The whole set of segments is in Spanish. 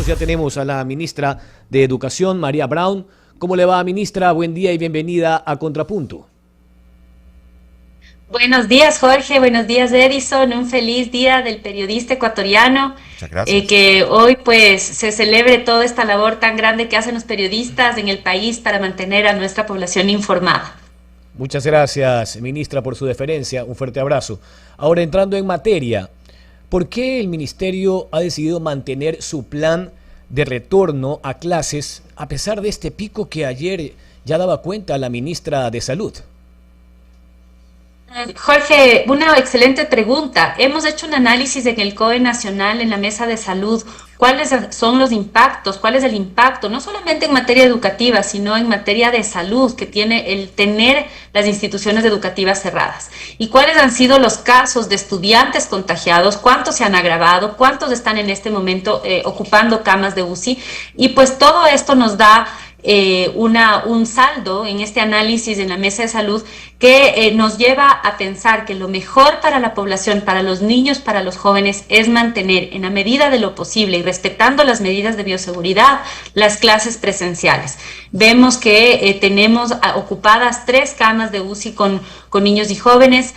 ya tenemos a la ministra de Educación, María Brown. ¿Cómo le va, ministra? Buen día y bienvenida a Contrapunto. Buenos días, Jorge. Buenos días, Edison. Un feliz día del periodista ecuatoriano. Muchas gracias. Que hoy pues se celebre toda esta labor tan grande que hacen los periodistas en el país para mantener a nuestra población informada. Muchas gracias, ministra, por su deferencia. Un fuerte abrazo. Ahora, entrando en materia, ¿por qué el ministerio ha decidido mantener su plan de retorno a clases a pesar de este pico que ayer ya daba cuenta la ministra de Salud? Jorge, una excelente pregunta. Hemos hecho un análisis en el COE Nacional, en la Mesa de Salud, cuáles son los impactos, cuál es el impacto, no solamente en materia educativa, sino en materia de salud que tiene el tener las instituciones educativas cerradas. Y cuáles han sido los casos de estudiantes contagiados, cuántos se han agravado, cuántos están en este momento ocupando camas de UCI. Y pues todo esto nos da un saldo en este análisis en la Mesa de Salud que nos lleva a pensar que lo mejor para la población, para los niños, para los jóvenes, es mantener en la medida de lo posible y respetando las medidas de bioseguridad las clases presenciales. Vemos que tenemos ocupadas 3 camas de UCI con niños y jóvenes.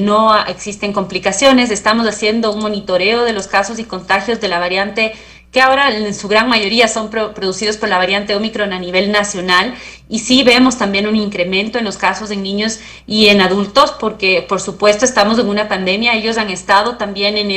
No existen complicaciones. Estamos haciendo un monitoreo de los casos y contagios de la variante que ahora en su gran mayoría son producidos por la variante Omicron a nivel nacional, y sí vemos también un incremento en los casos en niños y en adultos, porque por supuesto estamos en una pandemia. Ellos han estado también en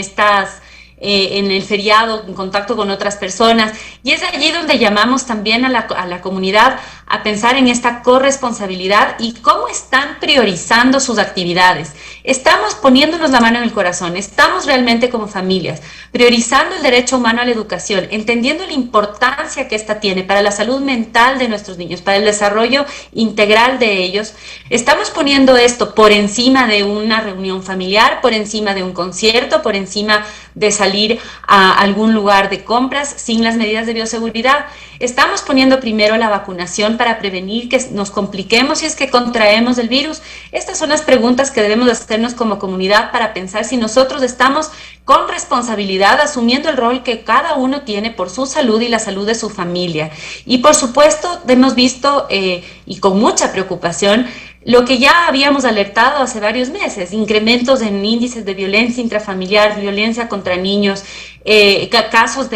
en el feriado, en contacto con otras personas, y es allí donde llamamos también a la comunidad a pensar en esta corresponsabilidad y cómo están priorizando sus actividades. Estamos poniéndonos la mano en el corazón, estamos realmente como familias priorizando el derecho humano a la educación, entendiendo la importancia que esta tiene para la salud mental de nuestros niños, para el desarrollo integral de ellos. Estamos poniendo esto por encima de una reunión familiar, por encima de un concierto, por encima de salir a algún lugar de compras sin las medidas de bioseguridad. Estamos poniendo primero la vacunación para prevenir que nos compliquemos si es que contraemos el virus. Estas son las preguntas que debemos hacernos como comunidad para pensar si nosotros estamos con responsabilidad asumiendo el rol que cada uno tiene por su salud y la salud de su familia. Y por supuesto hemos visto y con mucha preocupación lo que ya habíamos alertado hace varios meses: incrementos en índices de violencia intrafamiliar, violencia contra niños, casos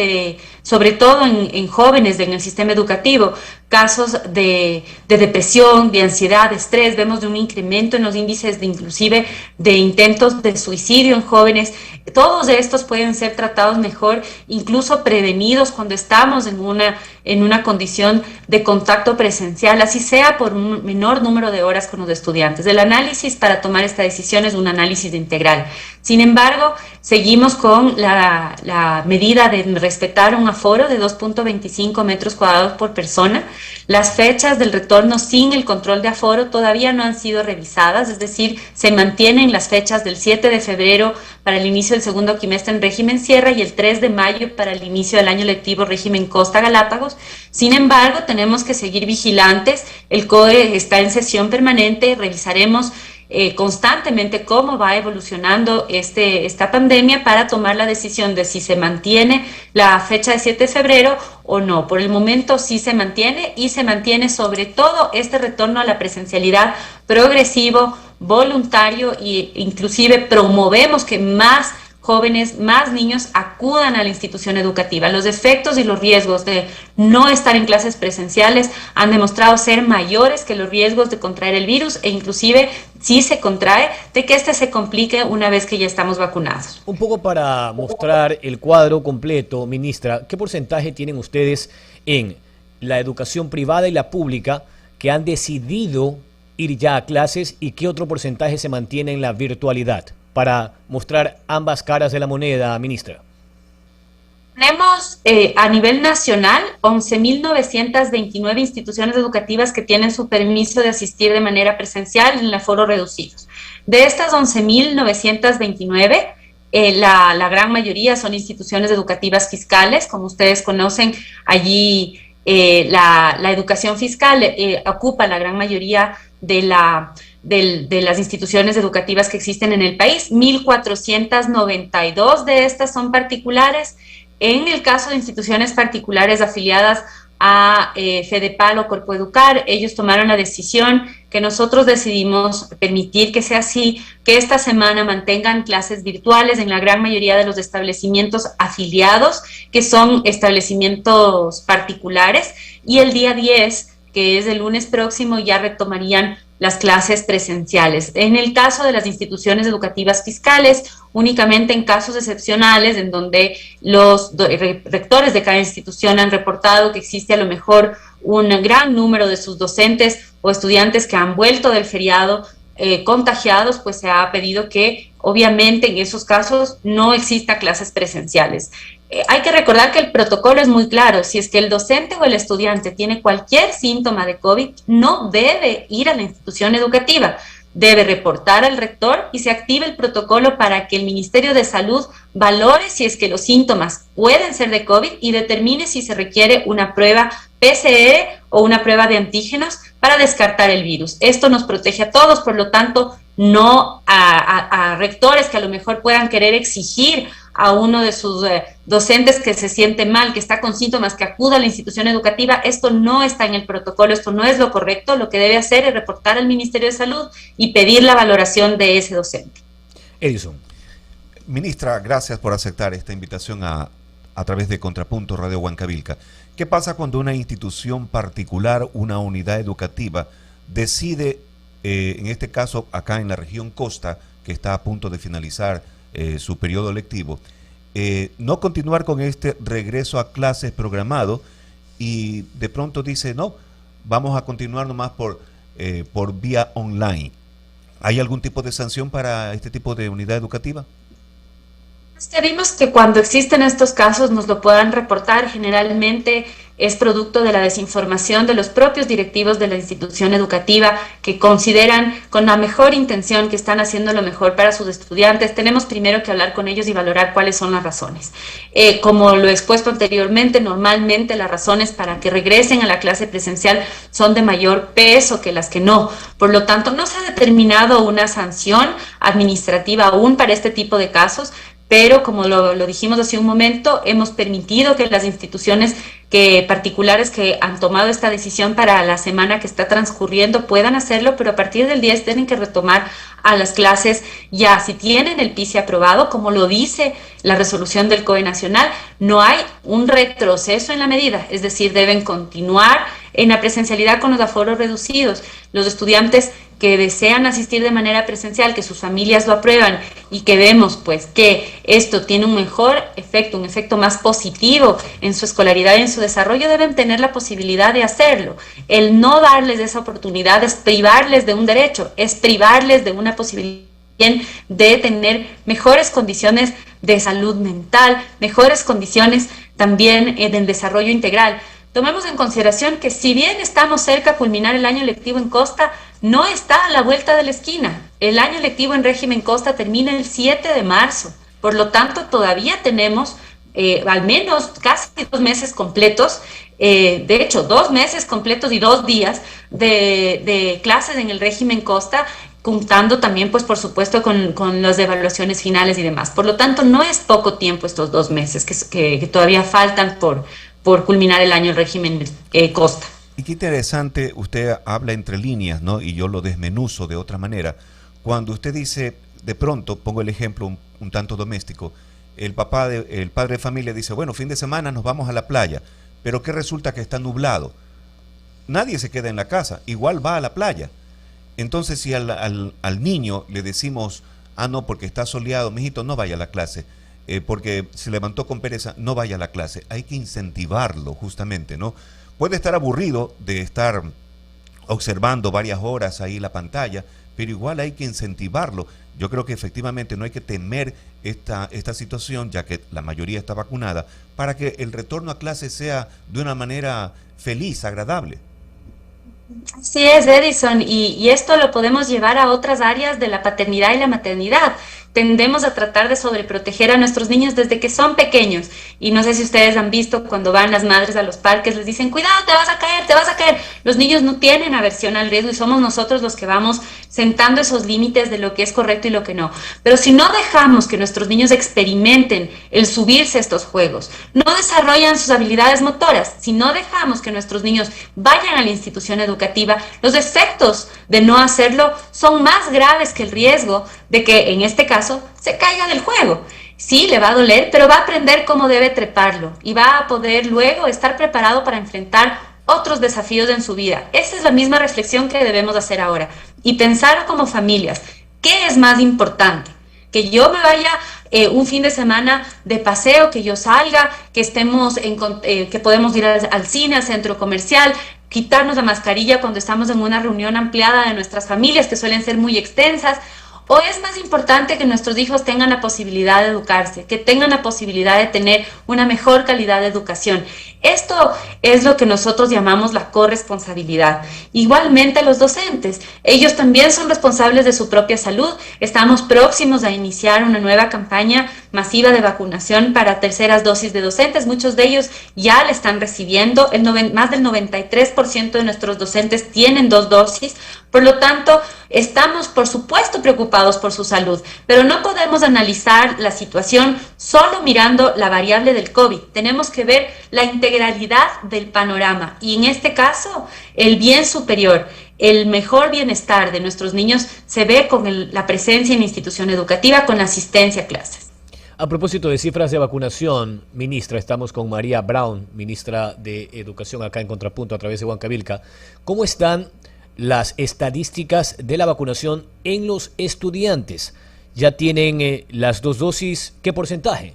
sobre todo en jóvenes en el sistema educativo, casos de depresión, de ansiedad, de estrés. Vemos de un incremento en los índices inclusive de intentos de suicidio en jóvenes. Todos estos pueden ser tratados mejor, incluso prevenidos cuando estamos en una condición de contacto presencial, así sea por un menor número de horas con los estudiantes. El análisis para tomar esta decisión es un análisis integral. Sin embargo, seguimos con la medida de respetar un aforo de 2.25 metros cuadrados por persona. Las fechas del retorno sin el control de aforo todavía no han sido revisadas, es decir, se mantienen las fechas del 7 de febrero para el inicio del segundo quimestre en régimen sierra y el 3 de mayo para el inicio del año lectivo régimen Costa Galápagos. Sin embargo, tenemos que seguir vigilantes. El COE está en sesión permanente, revisaremos constantemente cómo va evolucionando esta pandemia para tomar la decisión de si se mantiene la fecha de 7 de febrero o no. Por el momento sí se mantiene, y se mantiene sobre todo este retorno a la presencialidad progresivo, voluntario, e inclusive promovemos que más jóvenes, más niños acudan a la institución educativa. Los efectos y los riesgos de no estar en clases presenciales han demostrado ser mayores que los riesgos de contraer el virus, e inclusive si se contrae, de que este se complique una vez que ya estamos vacunados. Un poco para mostrar el cuadro completo, ministra, ¿qué porcentaje tienen ustedes en la educación privada y la pública que han decidido ir ya a clases, y qué otro porcentaje se mantiene en la virtualidad? Para mostrar ambas caras de la moneda, ministra. Tenemos a nivel nacional 11.929 instituciones educativas que tienen su permiso de asistir de manera presencial en aforos reducidos. De estas 11.929, la gran mayoría son instituciones educativas fiscales. Como ustedes conocen, allí la educación fiscal ocupa la gran mayoría de las instituciones educativas que existen en el país. 1.492 de estas son particulares, En el caso de instituciones particulares afiliadas a Fedepal o Corpo Educar, ellos tomaron la decisión que nosotros decidimos permitir que sea así, que esta semana mantengan clases virtuales en la gran mayoría de los establecimientos afiliados, que son establecimientos particulares, y el día 10, que es el lunes próximo, ya retomarían las clases presenciales. En el caso de las instituciones educativas fiscales, únicamente en casos excepcionales en donde los rectores de cada institución han reportado que existe a lo mejor un gran número de sus docentes o estudiantes que han vuelto del feriado contagiados, pues se ha pedido que obviamente en esos casos no exista clases presenciales. Hay que recordar que el protocolo es muy claro. Si es que el docente o el estudiante tiene cualquier síntoma de COVID, no debe ir a la institución educativa. Debe reportar al rector y se active el protocolo para que el Ministerio de Salud valore si es que los síntomas pueden ser de COVID y determine si se requiere una prueba PCR o una prueba de antígenos para descartar el virus. Esto nos protege a todos, por lo tanto, no a rectores que a lo mejor puedan querer exigir a uno de sus docentes que se siente mal, que está con síntomas, que acuda a la institución educativa. Esto no está en el protocolo, esto no es lo correcto. Lo que debe hacer es reportar al Ministerio de Salud y pedir la valoración de ese docente. Edison. Ministra, gracias por aceptar esta invitación a través de Contrapunto Radio Huancavilca. ¿Qué pasa cuando una institución particular, una unidad educativa, decide, en este caso acá en la región Costa, que está a punto de finalizar su periodo lectivo, no continuar con este regreso a clases programado y de pronto dice, no, vamos a continuar nomás por vía online? ¿Hay algún tipo de sanción para este tipo de unidad educativa? Pedimos que cuando existen estos casos nos lo puedan reportar. Generalmente es producto de la desinformación de los propios directivos de la institución educativa, que consideran con la mejor intención que están haciendo lo mejor para sus estudiantes. Tenemos primero que hablar con ellos y valorar cuáles son las razones. Como lo he expuesto anteriormente, normalmente las razones para que regresen a la clase presencial son de mayor peso que las que no. Por lo tanto, no se ha determinado una sanción administrativa aún para este tipo de casos, pero como lo dijimos hace un momento, hemos permitido que las instituciones particulares que han tomado esta decisión para la semana que está transcurriendo puedan hacerlo, pero a partir del 10 tienen que retomar a las clases ya. Si tienen el PISE aprobado, como lo dice la resolución del COE Nacional, no hay un retroceso en la medida, es decir, deben continuar en la presencialidad con los aforos reducidos. Los estudiantes que desean asistir de manera presencial, que sus familias lo aprueban y que vemos pues que esto tiene un mejor efecto, un efecto más positivo en su escolaridad y en su desarrollo, deben tener la posibilidad de hacerlo. El no darles esa oportunidad es privarles de un derecho, es privarles de una posibilidad de tener mejores condiciones de salud mental, mejores condiciones también del desarrollo integral. Tomemos en consideración que si bien estamos cerca de culminar el año lectivo en Costa, no está a la vuelta de la esquina. El año lectivo en régimen Costa termina el 7 de marzo. Por lo tanto, todavía tenemos al menos casi 2 meses completos, de hecho 2 meses completos y 2 días de clases en el régimen Costa, contando también, pues por supuesto, con las evaluaciones finales y demás. Por lo tanto, no es poco tiempo estos 2 meses que todavía faltan por culminar el año el régimen Costa. Y qué interesante, usted habla entre líneas, ¿no? Y yo lo desmenuzo de otra manera. Cuando usted dice, de pronto, pongo el ejemplo un tanto doméstico, el padre de familia dice, bueno, fin de semana nos vamos a la playa, pero ¿qué resulta que está nublado? Nadie se queda en la casa, igual va a la playa. Entonces, si al niño le decimos, ah, no, porque está soleado, mijito, no vaya a la clase, porque se levantó con pereza, no vaya a la clase. Hay que incentivarlo, justamente, ¿no? Puede estar aburrido de estar observando varias horas ahí la pantalla, pero igual hay que incentivarlo. Yo creo que efectivamente no hay que temer esta situación, ya que la mayoría está vacunada, para que el retorno a clase sea de una manera feliz, agradable. Así es, Edison, y esto lo podemos llevar a otras áreas de la paternidad y la maternidad. tendemos a tratar de sobreproteger a nuestros niños desde que son pequeños. Y no sé si ustedes han visto cuando van las madres a los parques, les dicen, cuidado, te vas a caer, te vas a caer. Los niños no tienen aversión al riesgo y somos nosotros los que vamos sentando esos límites de lo que es correcto y lo que no. Pero si no dejamos que nuestros niños experimenten el subirse a estos juegos, no desarrollan sus habilidades motoras, si no dejamos que nuestros niños vayan a la institución educativa, los efectos de no hacerlo son más graves que el riesgo de que en este caso se caiga del juego. Sí, le va a doler, pero va a aprender cómo debe treparlo y va a poder luego estar preparado para enfrentar otros desafíos en su vida. Esa es la misma reflexión que debemos hacer ahora y pensar como familias, ¿qué es más importante? Que yo me vaya un fin de semana de paseo, que yo salga, que estemos que podemos ir al cine, al centro comercial, quitarnos la mascarilla cuando estamos en una reunión ampliada de nuestras familias, que suelen ser muy extensas. ¿O es más importante que nuestros hijos tengan la posibilidad de educarse, que tengan la posibilidad de tener una mejor calidad de educación? Esto es lo que nosotros llamamos la corresponsabilidad. Igualmente los docentes, ellos también son responsables de su propia salud. Estamos próximos a iniciar una nueva campaña masiva de vacunación para terceras dosis de docentes. Muchos de ellos ya la están recibiendo. Más del 93% de nuestros docentes tienen 2 dosis. Por lo tanto, estamos, por supuesto, preocupados por su salud, pero no podemos analizar la situación solo mirando la variable del COVID. Tenemos que ver la integralidad del panorama y, en este caso, el bien superior, el mejor bienestar de nuestros niños se ve con la presencia en la institución educativa, con la asistencia a clases. A propósito de cifras de vacunación, ministra, estamos con María Brown, ministra de Educación, acá en Contrapunto a través de Huancavilca. ¿Cómo están las estadísticas de la vacunación en los estudiantes? ¿Ya tienen las 2 dosis? ¿Qué porcentaje?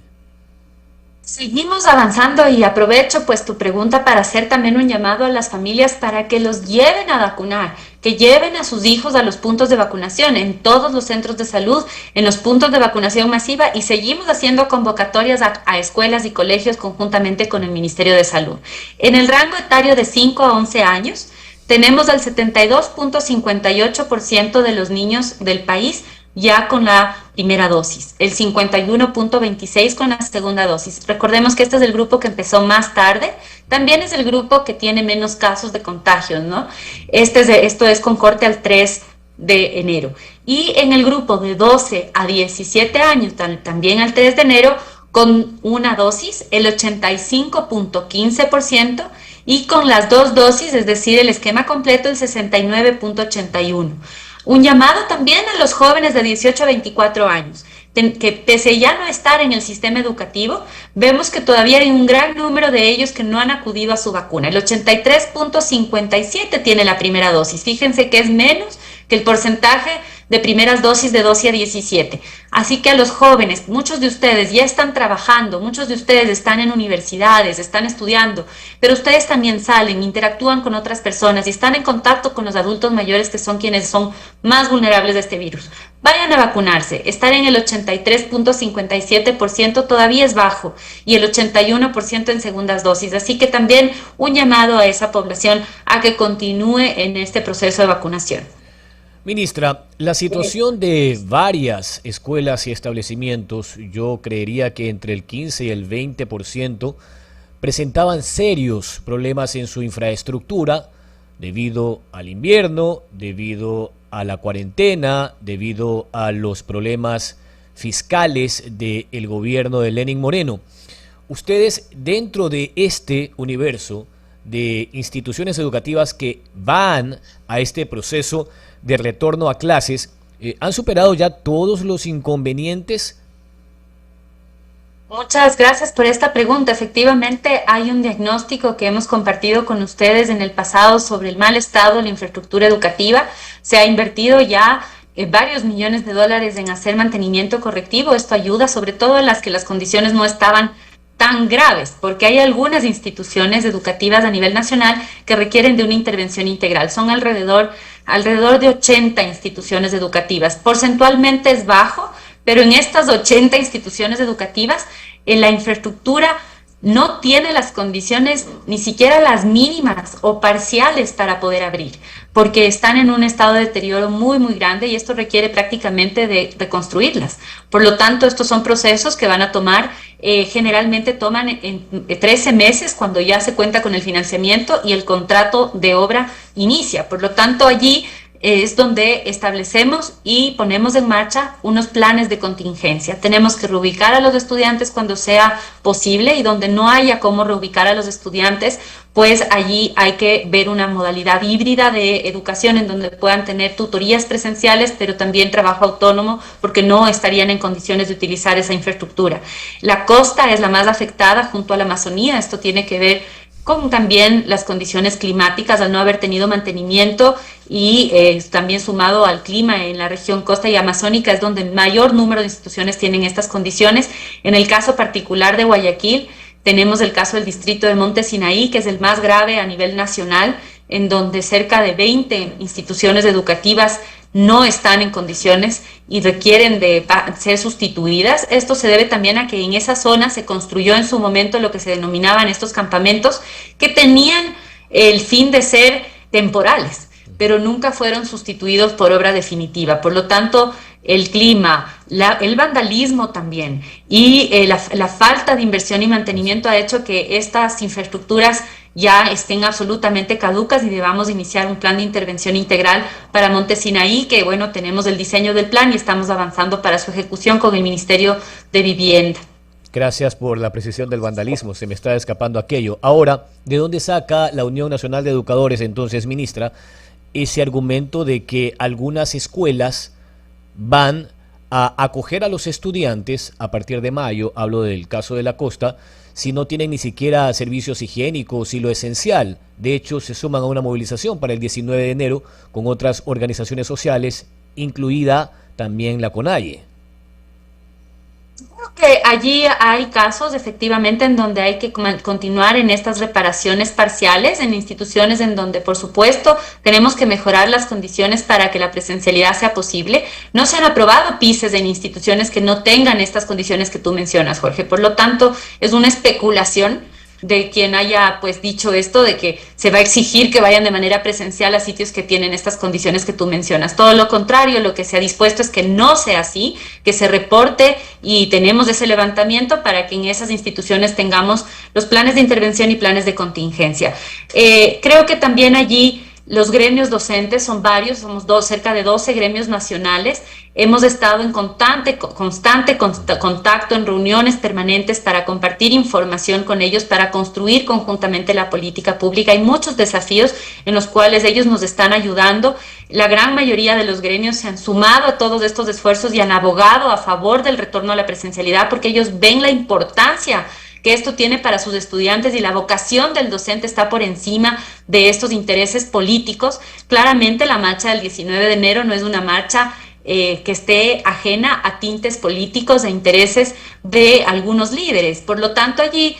Seguimos avanzando y aprovecho pues tu pregunta para hacer también un llamado a las familias para que los lleven a vacunar, que lleven a sus hijos a los puntos de vacunación, en todos los centros de salud, en los puntos de vacunación masiva, y seguimos haciendo convocatorias a escuelas y colegios conjuntamente con el Ministerio de Salud. En el rango etario de 5 a 11 años, tenemos al 72.58% de los niños del país ya con la primera dosis, el 51.26% con la segunda dosis. Recordemos que este es el grupo que empezó más tarde, también es el grupo que tiene menos casos de contagios, ¿no? Esto es con corte al 3 de enero. Y en el grupo de 12 a 17 años, también al 3 de enero, con una dosis, el 85.15%, y con las 2 dosis, es decir, el esquema completo, el 69.81%. Un llamado también a los jóvenes de 18 a 24 años, que pese ya no estar en el sistema educativo, vemos que todavía hay un gran número de ellos que no han acudido a su vacuna. El 83.57% tiene la primera dosis. Fíjense que es menos que el porcentaje de primeras dosis de 12 a 17. Así que a los jóvenes, muchos de ustedes ya están trabajando, muchos de ustedes están en universidades, están estudiando, pero ustedes también salen, interactúan con otras personas y están en contacto con los adultos mayores, que son quienes son más vulnerables de este virus. Vayan a vacunarse. Estar en el 83.57% todavía es bajo y el 81% en segundas dosis. Así que también un llamado a esa población a que continúe en este proceso de vacunación. Ministra, la situación de varias escuelas y establecimientos, yo creería que entre el 15 y el 20% presentaban serios problemas en su infraestructura debido al invierno, debido a la cuarentena, debido a los problemas fiscales del gobierno de Lenín Moreno. Ustedes, dentro de este universo de instituciones educativas que van a este proceso de retorno a clases, ¿han superado ya todos los inconvenientes? Muchas gracias por esta pregunta. Efectivamente, hay un diagnóstico que hemos compartido con ustedes en el pasado sobre el mal estado de la infraestructura educativa. Se ha invertido ya varios millones de dólares en hacer mantenimiento correctivo. Esto ayuda sobre todo en las que las condiciones no estaban tan graves, porque hay algunas instituciones educativas a nivel nacional que requieren de una intervención integral. Son alrededor de 80 instituciones educativas. Porcentualmente es bajo, pero en estas 80 instituciones educativas, la infraestructura no tiene las condiciones, ni siquiera las mínimas o parciales para poder abrir, porque están en un estado de deterioro muy, muy grande y esto requiere prácticamente de reconstruirlas. Por lo tanto, estos son procesos que van a tomar, generalmente toman en 13 meses cuando ya se cuenta con el financiamiento y el contrato de obra inicia. Por lo tanto, allí es donde establecemos y ponemos en marcha unos planes de contingencia. Tenemos que reubicar a los estudiantes cuando sea posible y donde no haya cómo reubicar a los estudiantes, pues allí hay que ver una modalidad híbrida de educación en donde puedan tener tutorías presenciales, pero también trabajo autónomo, porque no estarían en condiciones de utilizar esa infraestructura. La costa es la más afectada junto a la Amazonía. Esto tiene que ver con también las condiciones climáticas, al no haber tenido mantenimiento y también sumado al clima en la región costa y amazónica, es donde el mayor número de instituciones tienen estas condiciones. En el caso particular de Guayaquil, tenemos el caso del distrito de Monte Sinaí, que es el más grave a nivel nacional, en donde cerca de 20 instituciones educativas no están en condiciones y requieren de ser sustituidas. Esto se debe también a que en esa zona se construyó en su momento lo que se denominaban estos campamentos, que tenían el fin de ser temporales, pero nunca fueron sustituidos por obra definitiva. Por lo tanto, el clima, el vandalismo también y la falta de inversión y mantenimiento ha hecho que estas infraestructuras ya estén absolutamente caducas y debamos iniciar un plan de intervención integral para Monte Sinaí, que bueno, tenemos el diseño del plan y estamos avanzando para su ejecución con el Ministerio de Vivienda. Gracias por la precisión del vandalismo, se me está escapando aquello. Ahora, ¿de dónde saca la Unión Nacional de Educadores, entonces, ministra, ese argumento de que algunas escuelas van a acoger a los estudiantes a partir de mayo, hablo del caso de la costa, si no tienen ni siquiera servicios higiénicos y lo esencial? De hecho, se suman a una movilización para el 19 de enero con otras organizaciones sociales, incluida también la CONAIE. Creo que allí hay casos efectivamente en donde hay que continuar en estas reparaciones parciales, en instituciones en donde por supuesto tenemos que mejorar las condiciones para que la presencialidad sea posible. No se han aprobado PICES en instituciones que no tengan estas condiciones que tú mencionas, Jorge. Por lo tanto, es una especulación de quien haya pues dicho esto, de que se va a exigir que vayan de manera presencial a sitios que tienen estas condiciones que tú mencionas. Todo lo contrario, lo que se ha dispuesto es que no sea así, que se reporte y tenemos ese levantamiento para que en esas instituciones tengamos los planes de intervención y planes de contingencia. Creo que también allí los gremios docentes son varios, somos cerca de 12 gremios nacionales. Hemos estado en constante contacto, en reuniones permanentes para compartir información con ellos, para construir conjuntamente la política pública. Hay muchos desafíos en los cuales ellos nos están ayudando. La gran mayoría de los gremios se han sumado a todos estos esfuerzos y han abogado a favor del retorno a la presencialidad, porque ellos ven la importancia que esto tiene para sus estudiantes y la vocación del docente está por encima de estos intereses políticos. Claramente la marcha del 19 de enero no es una marcha que esté ajena a tintes políticos e intereses de algunos líderes. Por lo tanto, allí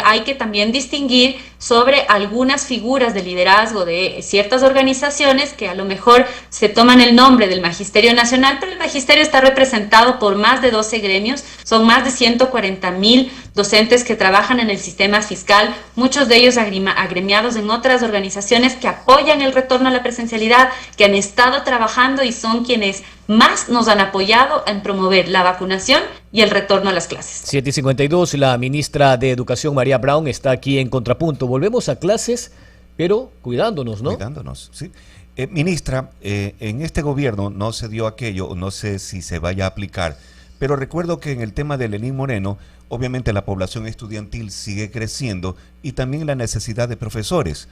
hay que también distinguir sobre algunas figuras de liderazgo de ciertas organizaciones que a lo mejor se toman el nombre del Magisterio Nacional, pero el Magisterio está representado por más de 12 gremios, son más de 140,000 docentes que trabajan en el sistema fiscal, muchos de ellos agremiados en otras organizaciones que apoyan el retorno a la presencialidad, que han estado trabajando y son quienes más nos han apoyado en promover la vacunación y el retorno a las clases. 7:52, la ministra de Educación, María Brown, está aquí en Contrapunto. Volvemos a clases, pero cuidándonos, ¿no? Cuidándonos, sí. Ministra, en este gobierno no se dio aquello, no sé si se vaya a aplicar, pero recuerdo que en el tema de Lenín Moreno, obviamente la población estudiantil sigue creciendo y también la necesidad de profesores.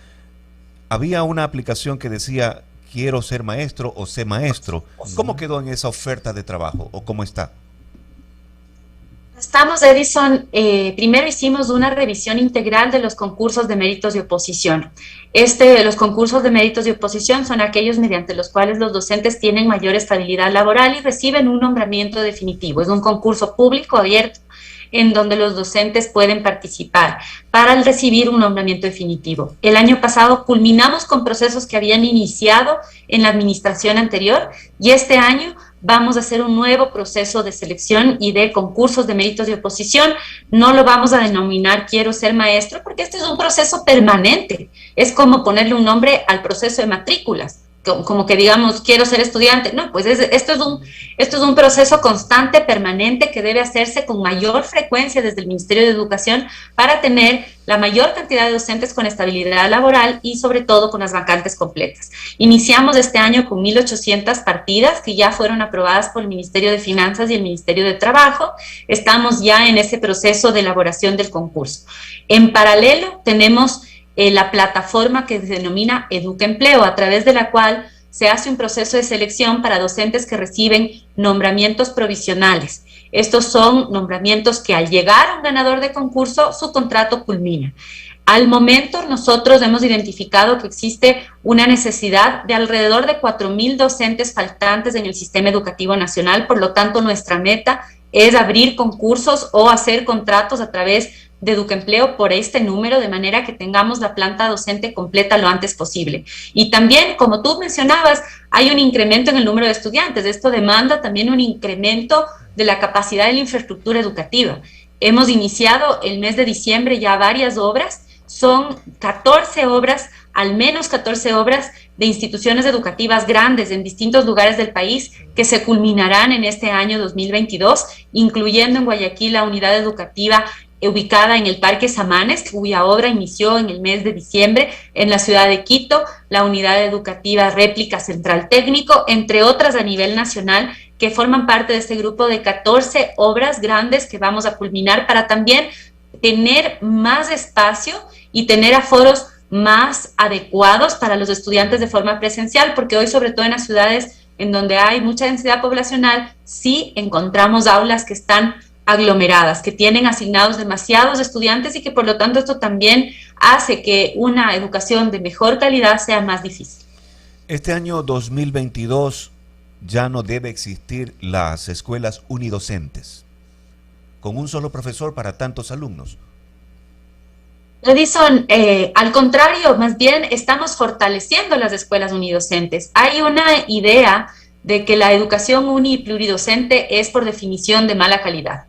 Había una aplicación que decía, quiero ser maestro o sé maestro. ¿Cómo quedó en esa oferta de trabajo o cómo está? Estamos, Edison, primero hicimos una revisión integral de los concursos de méritos de oposición. Los concursos de méritos de oposición son aquellos mediante los cuales los docentes tienen mayor estabilidad laboral y reciben un nombramiento definitivo. Es un concurso público abierto en donde los docentes pueden participar para recibir un nombramiento definitivo. El año pasado culminamos con procesos que habían iniciado en la administración anterior y este año vamos a hacer un nuevo proceso de selección y de concursos de méritos de oposición. No lo vamos a denominar quiero ser maestro, porque este es un proceso permanente. Es como ponerle un nombre al proceso de matrículas, como que digamos quiero ser estudiante. No, pues esto es un proceso constante, permanente, que debe hacerse con mayor frecuencia desde el Ministerio de Educación para tener la mayor cantidad de docentes con estabilidad laboral y sobre todo con las vacantes completas. Iniciamos este año con 1.800 partidas que ya fueron aprobadas por el Ministerio de Finanzas y el Ministerio de Trabajo. Estamos ya en ese proceso de elaboración del concurso. En paralelo tenemos la plataforma que se denomina Educa Empleo, a través de la cual se hace un proceso de selección para docentes que reciben nombramientos provisionales. Estos son nombramientos que al llegar a un ganador de concurso, su contrato culmina. Al momento, nosotros hemos identificado que existe una necesidad de alrededor de 4.000 docentes faltantes en el sistema educativo nacional. Por lo tanto, nuestra meta es abrir concursos o hacer contratos a través de Educaempleo por este número, de manera que tengamos la planta docente completa lo antes posible. Y también, como tú mencionabas, hay un incremento en el número de estudiantes. Esto demanda también un incremento de la capacidad de la infraestructura educativa. Hemos iniciado el mes de diciembre ya varias obras, son 14 obras, al menos 14 obras de instituciones educativas grandes en distintos lugares del país que se culminarán en este año 2022, incluyendo en Guayaquil la unidad educativa ubicada en el Parque Samanes, cuya obra inició en el mes de diciembre, en la ciudad de Quito, la unidad educativa Réplica Central Técnico, entre otras a nivel nacional, que forman parte de este grupo de 14 obras grandes que vamos a culminar para también tener más espacio y tener aforos más adecuados para los estudiantes de forma presencial, porque hoy, sobre todo en las ciudades en donde hay mucha densidad poblacional, sí encontramos aulas que están aglomeradas, que tienen asignados demasiados estudiantes y que por lo tanto esto también hace que una educación de mejor calidad sea más difícil. Este año 2022 ya no debe existir las escuelas unidocentes, con un solo profesor para tantos alumnos. Edison, al contrario, más bien estamos fortaleciendo las escuelas unidocentes. Hay una idea de que la educación uni y pluridocente es por definición de mala calidad.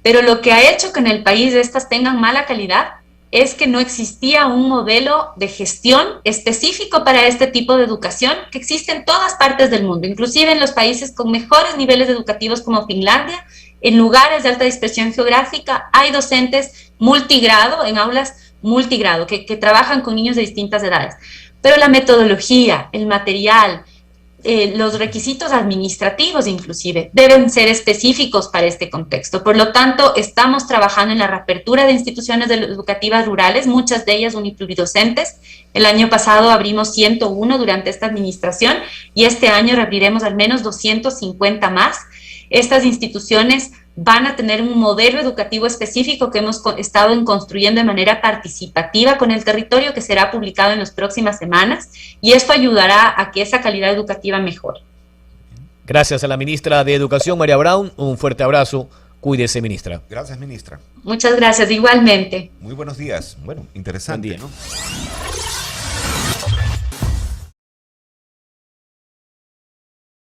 Pero lo que ha hecho que en el país estas tengan mala calidad es que no existía un modelo de gestión específico para este tipo de educación que existe en todas partes del mundo, inclusive en los países con mejores niveles educativos como Finlandia. En lugares de alta dispersión geográfica hay docentes multigrado, en aulas multigrado, que trabajan con niños de distintas edades. Pero la metodología, el material, los requisitos administrativos inclusive deben ser específicos para este contexto. Por lo tanto, estamos trabajando en la reapertura de instituciones educativas rurales, muchas de ellas unipluridocentes. El año pasado abrimos 101 durante esta administración y este año reabriremos al menos 250 más. Estas instituciones van a tener un modelo educativo específico que hemos estado construyendo de manera participativa con el territorio, que será publicado en las próximas semanas, y esto ayudará a que esa calidad educativa mejore. Gracias a la ministra de Educación, María Brown. Un fuerte abrazo. Cuídese, ministra. Gracias, ministra. Muchas gracias, igualmente. Muy buenos días. Bueno, interesante, Buen día. ¿no?